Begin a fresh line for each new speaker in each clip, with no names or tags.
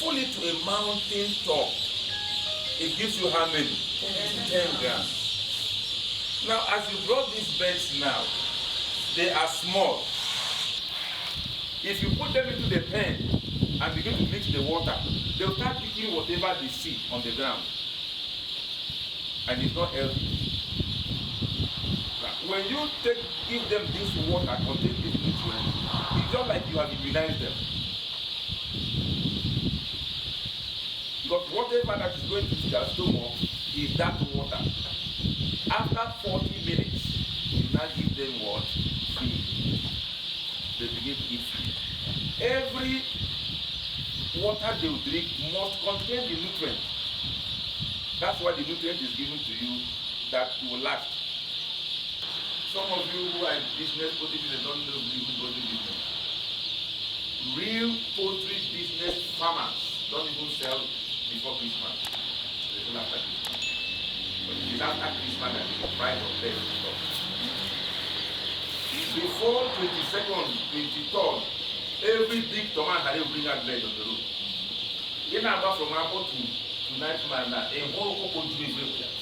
pull it to a mountain top, it gives you how many? 10 grams. Now, as you brought these beds now, they are small. If you put them into the pen and begin to mix the water, they'll start picking whatever they see on the ground. And it's not healthy. When you give them this water containing this nutrient, it's just like you have immunized them. Because whatever that is going to their stomach is that water. After 40 minutes, you now give them what? Feed. They begin to eat food. Every water they will drink must contain the nutrient. That's why the nutrient is given to you that will last. Some of you who are in business, poultry business, don't know even poultry business. Real poultry business farmers don't even sell before Christmas. They sell after Christmas. But it is after Christmas that the price of bread is up. Before 22nd, 23rd, every big tomato will bring out bread on the road. You know about from Apple to Nightman, a whole country is everywhere.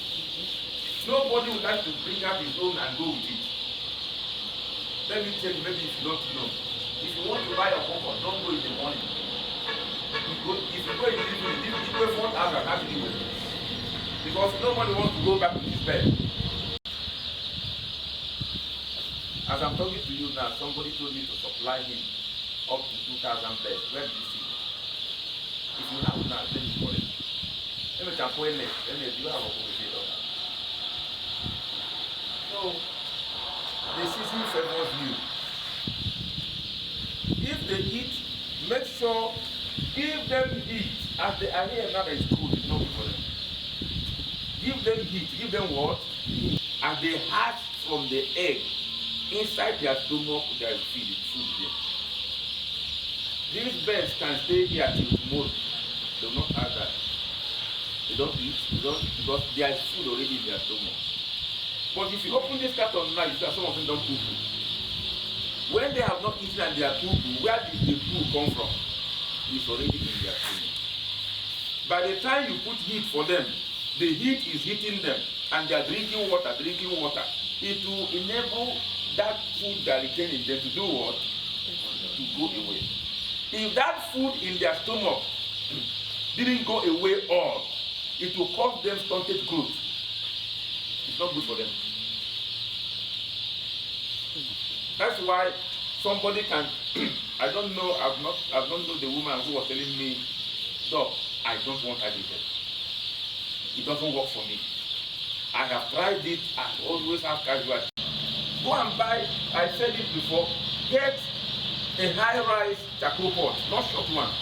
Nobody would like to bring out his own and go with it. Let me tell you, maybe if you don't know. If you want to buy a coconut, don't go in the morning. If you go in the evening, you go 4,000 actually. Because nobody wants to go back to his bed. As I'm talking to you now, somebody told me to supply him up to 2,000 beds. Where do you see? If you have now, then you call it. Let me tell you, you have a conversation. So, the season favors you. If they eat, make sure, give them heat. As they are here now, that is good, it's not good for them. Give them heat, give them what? As they hatch from the egg, inside their stomach, there is food there. These birds can stay here till tomorrow. They will not have that. They don't eat because there is food already in their stomach. But if you open this carton now, you see that some of them don't poo. When they have not eaten and they are poo, where did the poo come from? It's already in their stomach. By the time you put heat for them, the heat is hitting them and they are drinking water. It will enable that food that retains in them to do what? To go away. If that food in their stomach didn't go away all, it will cause them stunted growth. It's not good for them. That's why somebody can I don't know, I've not known the woman who was telling me, Doc, I don't want addicted. It doesn't work for me. I have tried it, I always have casualty. Go and buy, I said it before, get a high-rise charcoal pot, not short one.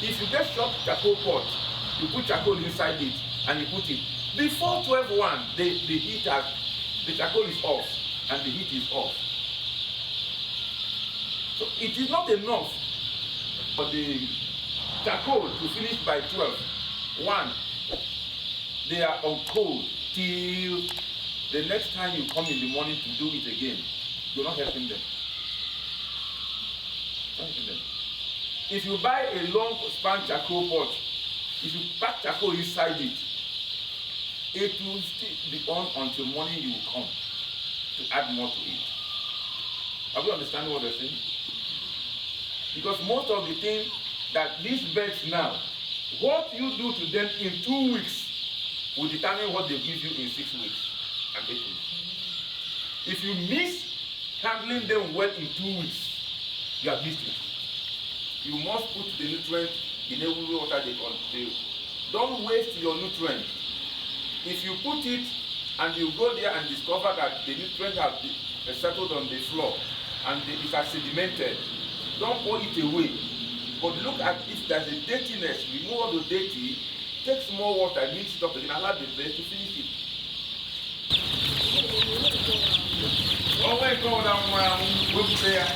If you get short charcoal pot, you put charcoal inside it and you put it. Before 12:1, the charcoal is off and the heat is off. So it is not enough for the charcoal to finish by 12:1. They are on cold till the next time you come in the morning to do it again. You're not helping them. If you buy a long span charcoal pot, if you pack charcoal inside it, it will still be on until morning you will come to add more to it. Are we understanding what they're saying? Because most of the things that these birds now, what you do to them in 2 weeks will determine what they give you in 6 weeks and 8 weeks. If you miss handling them well in 2 weeks, you have missed it. You must put the nutrient in every water they don't waste your nutrient. If you put it and you go there and discover that the nutrient has settled on the floor and it has sedimented, don't pour it away. But look at if there's a dirtiness, remove all the dirty, take some more water, mix it up again, allow the bird to finish it. Oh my God, I'm going to say.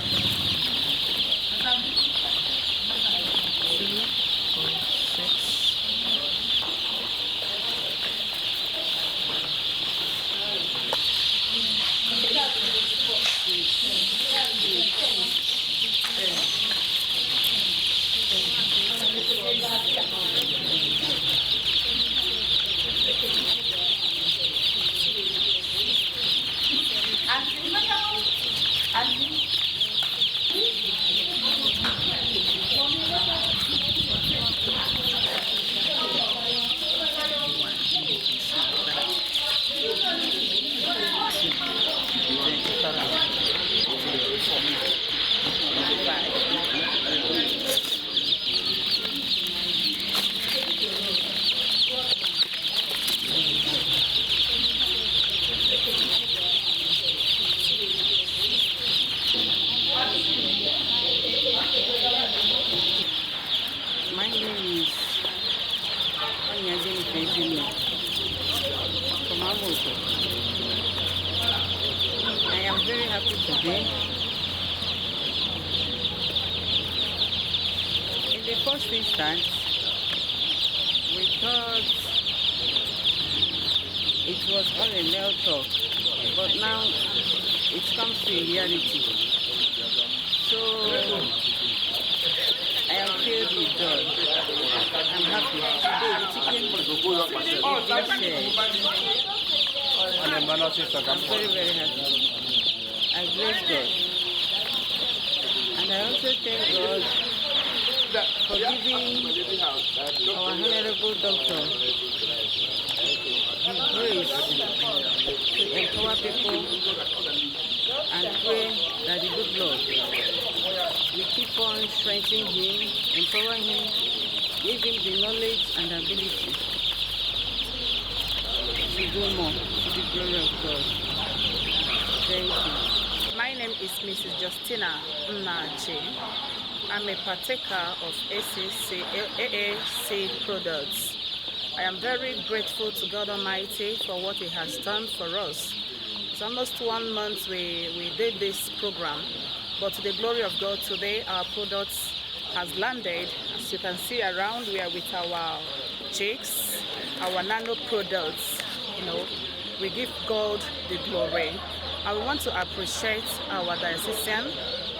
I am very happy today. In the first instance, we thought it was all a male talk, but now it comes to a reality. So I am filled with joy. I'm happy. Today the chicken is being shared. I'm very, very happy. I bless God. And I also thank God for giving our honorable doctor the grace to empower people and pray that the good Lord will keep on strengthening him, empowering him, give him the knowledge and ability to do more to the glory of God. Thank you.
My name is Mrs. Justina Nnachi. I'm a partaker of AAC products. I am very grateful to God Almighty for what He has done for us. It's almost 1 month we did this program, but to the glory of God, today our products has landed. As you can see around, we are with our chicks, our nano products. You know, we give God the glory. I want to appreciate our diocesan,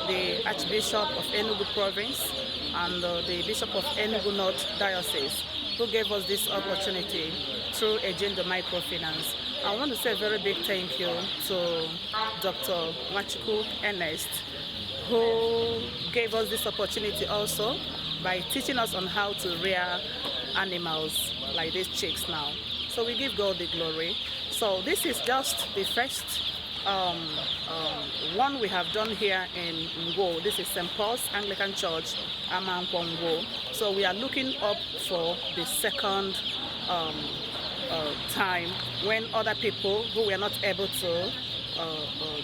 the Archbishop of Enugu Province and the Bishop of Enugu North Diocese, who gave us this opportunity through Agenda Microfinance. I want to say a very big thank you to Dr. Machuku Ernest, who gave us this opportunity also by teaching us on how to rear animals like these chicks now. So we give God the glory. So this is just the first one we have done here in Ngo. This is St. Paul's Anglican Church, Amankwo. So we are looking up for the second time when other people who were not able to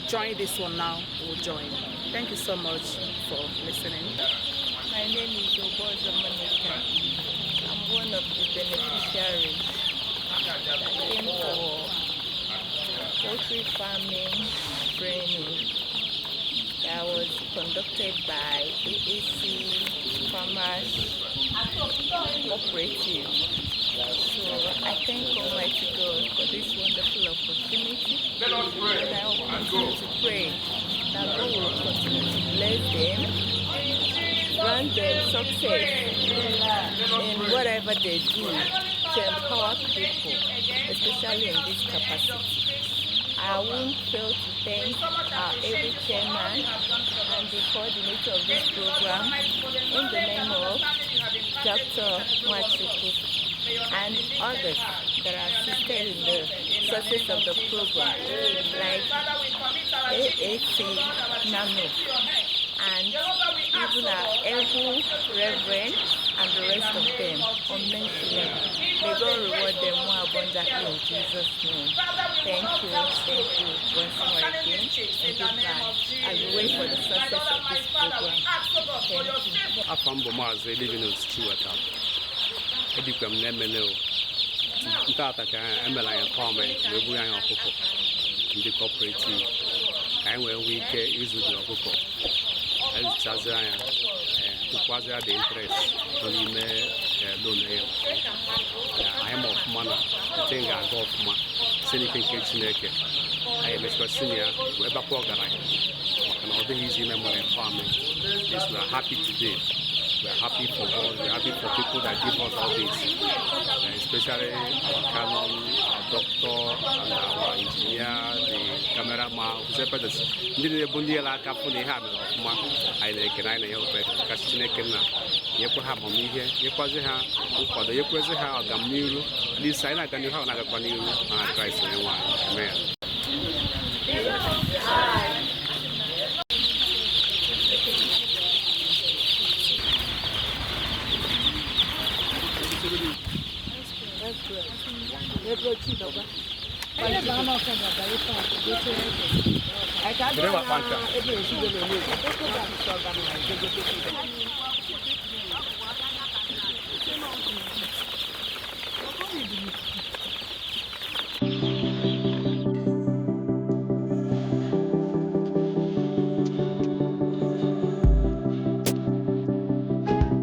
join this one now will join. Thank you so much for listening.
My name is Obozo Monica. I'm one of the beneficiaries that came for poultry farming training that was conducted by AAC Farmers Cooperative. So I thank Almighty God for this wonderful opportunity. And I will continue to pray that God will continue to bless them, grant them success in whatever they do to empower people, especially in this capacity. I won't fail to thank our able chairman and the coordinator of this program in the name of Dr. Machuku and others that are assisted in the success of the program, like AAC Nano and even our able reverend and the rest of them unmentionable. May God reward them more abundantly in Jesus' name. Thank you once more again, and goodbye. As we wait for the success of this program. Thank you.
Afambomaze living in Stewart. Edikwam nemene o. Ntata ka emela empowerment we bu yan okoko. Ndi cooperative. Kai we ike izu di okoko. As chazaya tukwaza the interest on ime loan e. I am of mana. The thing I go of ma. Senior Chineke. I am a senior Weba Pogarai. And all the easy memory farming. Yes, we are happy today We're happy for God. We're happy for people that give us all this, especially our canon, our doctor, and our engineer, the cameraman. Ndị ebunyela aka fụ na ihe a mere ọfụma anyị na-ekene anyị na ihe ofe ka Chineke nna nyekwa ha amamihe nyekwazi ha nkwado nyekwezi ha ọganiru n'isi anyị na-aga n'ihu ahụ na-agakwa n'iru na Kraịst onye nwe anyị. Amen.
I can't